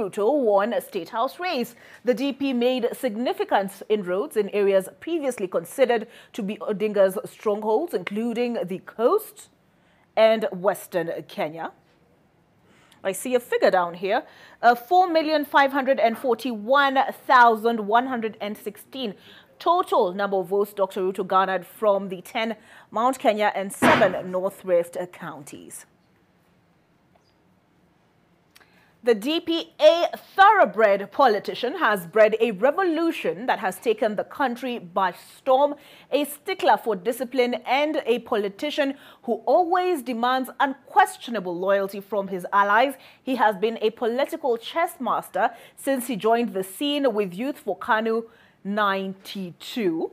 Ruto won a State House race. The DP made significant inroads in areas previously considered to be Odinga's strongholds, including the coast and Western Kenya. I see a figure down here, 4,541,116 total number of votes Dr. Ruto garnered from the 10 Mount Kenya and 7 Northwest counties. The DP, a thoroughbred politician, has bred a revolution that has taken the country by storm, a stickler for discipline and a politician who always demands unquestionable loyalty from his allies. He has been a political chess master since he joined the scene with Youth for KANU 92.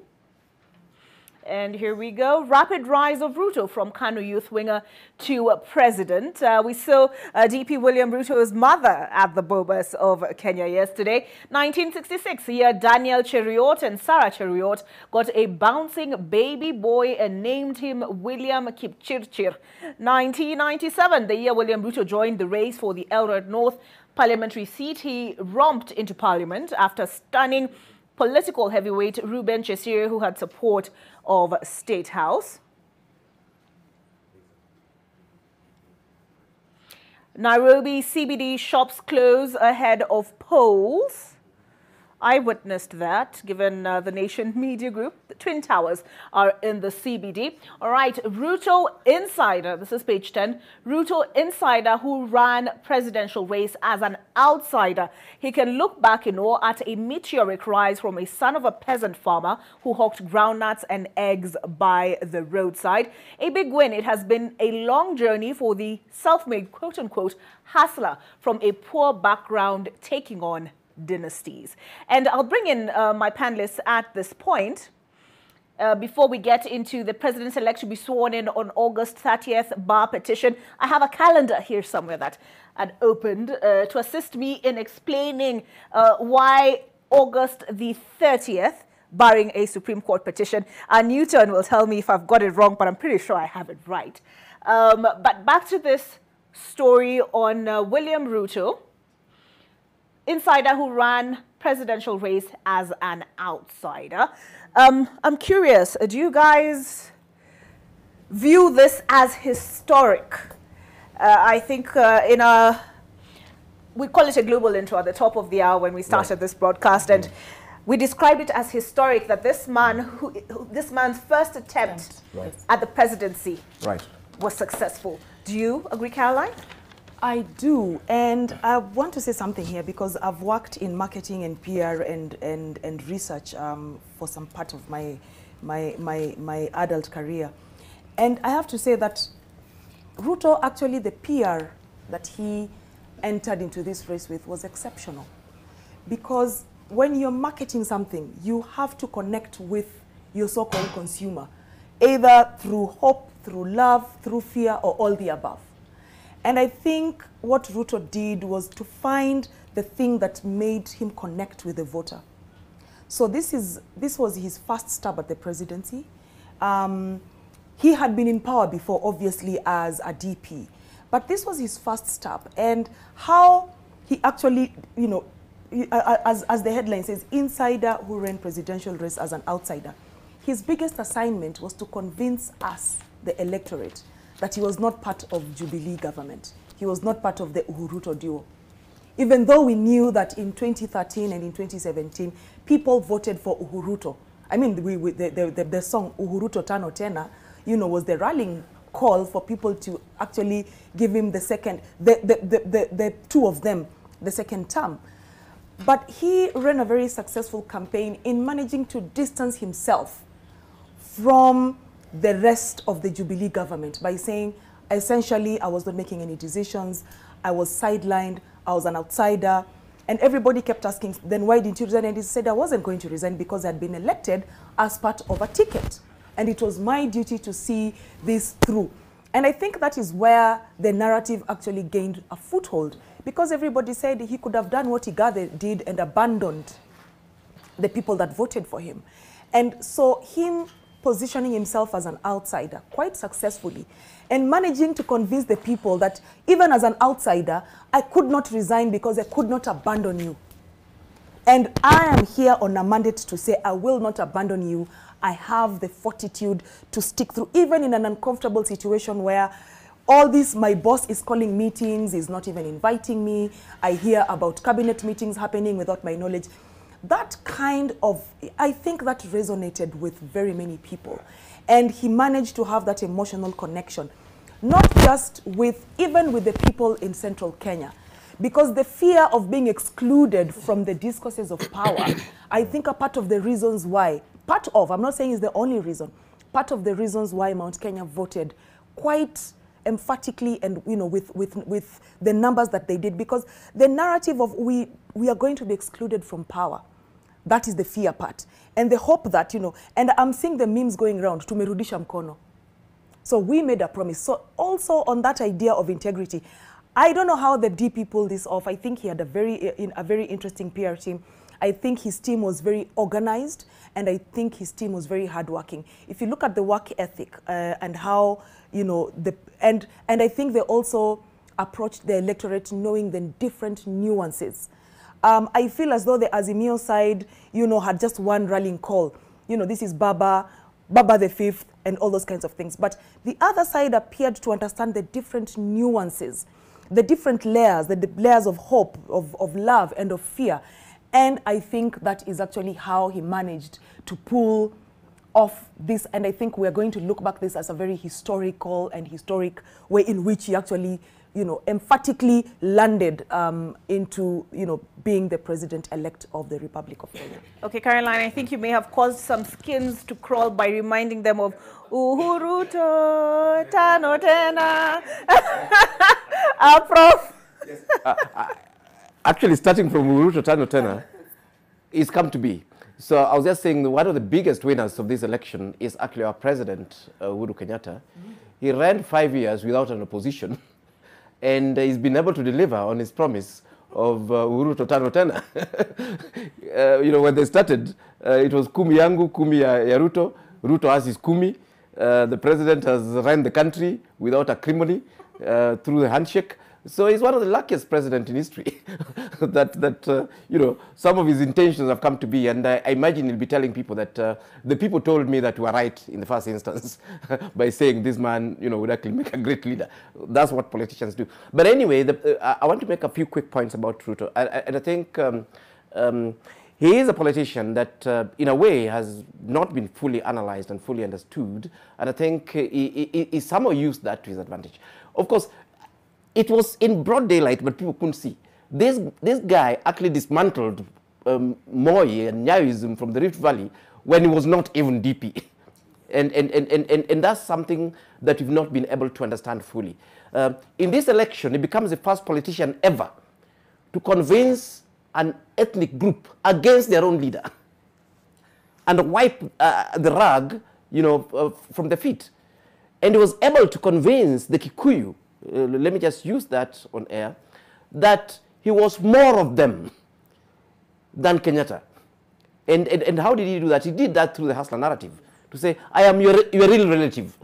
And here we go. Rapid rise of Ruto from KANU youth winger to president. We saw DP William Ruto's mother at the Bobas of Kenya yesterday. 1966, here Daniel Cheruiyot and Sarah Cheruiyot got a bouncing baby boy and named him William Kipchirchir. 1997, the year William Ruto joined the race for the Eldoret North parliamentary seat. He romped into parliament after stunning political heavyweight Reuben Chesire, who had support of State House. Nairobi CBD shops close ahead of polls. I witnessed that, given the Nation Media Group. The Twin Towers are in the CBD. All right, Ruto insider, this is page 10. Ruto insider who ran presidential race as an outsider. He can look back in awe at a meteoric rise from a son of a peasant farmer who hawked groundnuts and eggs by the roadside. A big win. It has been a long journey for the self-made, quote-unquote, hustler from a poor background taking on dynasties. And I'll bring in my panelists at this point. Before we get into the president-elect to be sworn in on August 30th bar petition, I have a calendar here somewhere that had opened to assist me in explaining why August the 30th, barring a Supreme Court petition. Newton will tell me if I've got it wrong, but I'm pretty sure I have it right. But back to this story on William Ruto, insider who ran presidential race as an outsider. I'm curious, do you guys view this as historic? I think we call it a global intro at the top of the hour when we started this broadcast, and we described it as historic that this man's first attempt at the presidency was successful. Do you agree, Caroline? I do, and I want to say something here because I've worked in marketing and PR and research for some part of my adult career, and I have to say that Ruto, actually the PR that he entered into this race with was exceptional, because when you're marketing something, you have to connect with your so-called consumer, either through hope, through love, through fear, or all the above. And I think what Ruto did was to find the thing that made him connect with the voter. So this was his first stab at the presidency. He had been in power before, obviously, as a DP. But this was his first stab. And how he actually, you know, as the headline says, insider who ran presidential race as an outsider. His biggest assignment was to convince us, the electorate, that he was not part of Jubilee government. He was not part of the Uhuru duo. Even though we knew that in 2013 and in 2017, people voted for Uhuru. I mean, the song Uhuru Tano Tena, you know, was the rallying call for people to actually give him the second, the two of them, the second term. But he ran a very successful campaign in managing to distance himself from the rest of the Jubilee government by saying, essentially, I was not making any decisions, I was sidelined, I was an outsider, and everybody kept asking, then why didn't you resign? And he said, I wasn't going to resign because I had been elected as part of a ticket, and it was my duty to see this through. And I think that is where the narrative actually gained a foothold, because everybody said he could have done what he did and abandoned the people that voted for him. And so him positioning himself as an outsider quite successfully and managing to convince the people that even as an outsider, I could not resign because I could not abandon you. And I am here on a mandate to say I will not abandon you. I have the fortitude to stick through, even in an uncomfortable situation where all this, my boss is calling meetings, is not even inviting me. I hear about cabinet meetings happening without my knowledge. That kind of, I think that resonated with very many people. And he managed to have that emotional connection, not just with, even with the people in central Kenya. Because the fear of being excluded from the discourses of power, I think a part of the reasons why, I'm not saying it's the only reason, part of the reasons why Mount Kenya voted quite emphatically and with the numbers that they did, because the narrative of we are going to be excluded from power. That is the fear part. And the hope that, and I'm seeing the memes going around, tumerudisha mkono. So we made a promise. So also on that idea of integrity, I don't know how the DP pulled this off. I think he had a very interesting PR team. I think his team was very organized, and I think his team was very hardworking. If you look at the work ethic and how, and I think they also approached the electorate knowing the different nuances. I feel as though the Azimio side, had just one rallying call. This is Baba the Fifth, and all those kinds of things. But the other side appeared to understand the different nuances, the different layers, the layers of hope, of love, and of fear. And I think that is actually how he managed to pull off this. And I think we're going to look back this as a very historical and historic way in which he actually emphatically landed into, being the president-elect of the Republic of Kenya. Okay, Caroline, I think you may have caused some skins to crawl by reminding them of Ruto, Tano Tena. Prof. Yes. Actually, starting from Ruto, Tano Tena, it's come to be. So I was just saying one of the biggest winners of this election is actually our president, Uhuru Kenyatta. He ran 5 years without an opposition. And he's been able to deliver on his promise of Uhuru Tano Tena. When they started, it was kumi yangu, kumi ya Ruto. Ruto has his kumi. The president has run the country without acrimony through the handshake. So he's one of the luckiest presidents in history that some of his intentions have come to be. And I imagine he'll be telling people that the people told me that we were right in the first instance by saying this man, would actually make a great leader. That's what politicians do. But anyway, I want to make a few quick points about Ruto. And I think he is a politician that, in a way, has not been fully analyzed and fully understood. And I think he somehow used that to his advantage. Of course, it was in broad daylight, but people couldn't see. This guy actually dismantled Moi and Nyaism from the Rift Valley when he was not even DP. And that's something that we've not been able to understand fully. In this election, he becomes the first politician ever to convince an ethnic group against their own leader and wipe the rug, from the feet. And he was able to convince the Kikuyu, let me just use that on air, that he was more of them than Kenyatta. And how did he do that? He did that through the hustler narrative, to say, I am your real relative.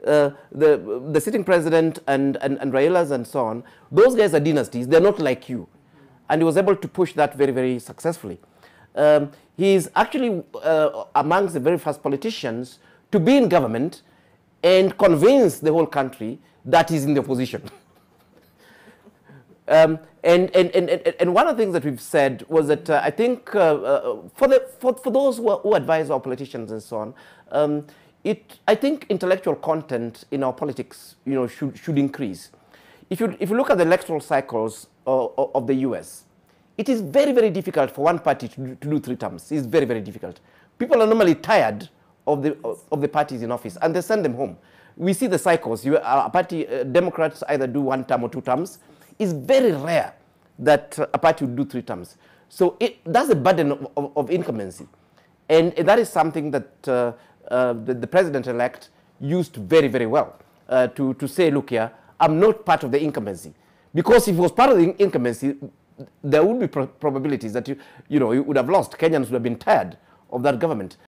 Yes. The sitting president and Railas and so on, those guys are dynasties, they're not like you. And he was able to push that very, very successfully. He is actually amongst the very first politicians to be in government and convince the whole country that he's in the opposition. And one of the things that we've said was that I think for those who advise our politicians and so on, I think intellectual content in our politics, should increase. If you look at the electoral cycles of the US, it is very, very difficult for one party to do 3 terms. It's very, very difficult. People are normally tired of the parties in office, and they send them home. We see the cycles. Democrats either do 1 term or 2 terms. It's very rare that a party would do 3 terms. So that's a burden of incumbency. And that is something that the president-elect used very, very well to say, look here, I'm not part of the incumbency. Because if he was part of the incumbency, there would be probabilities that you would have lost. Kenyans would have been tired of that government.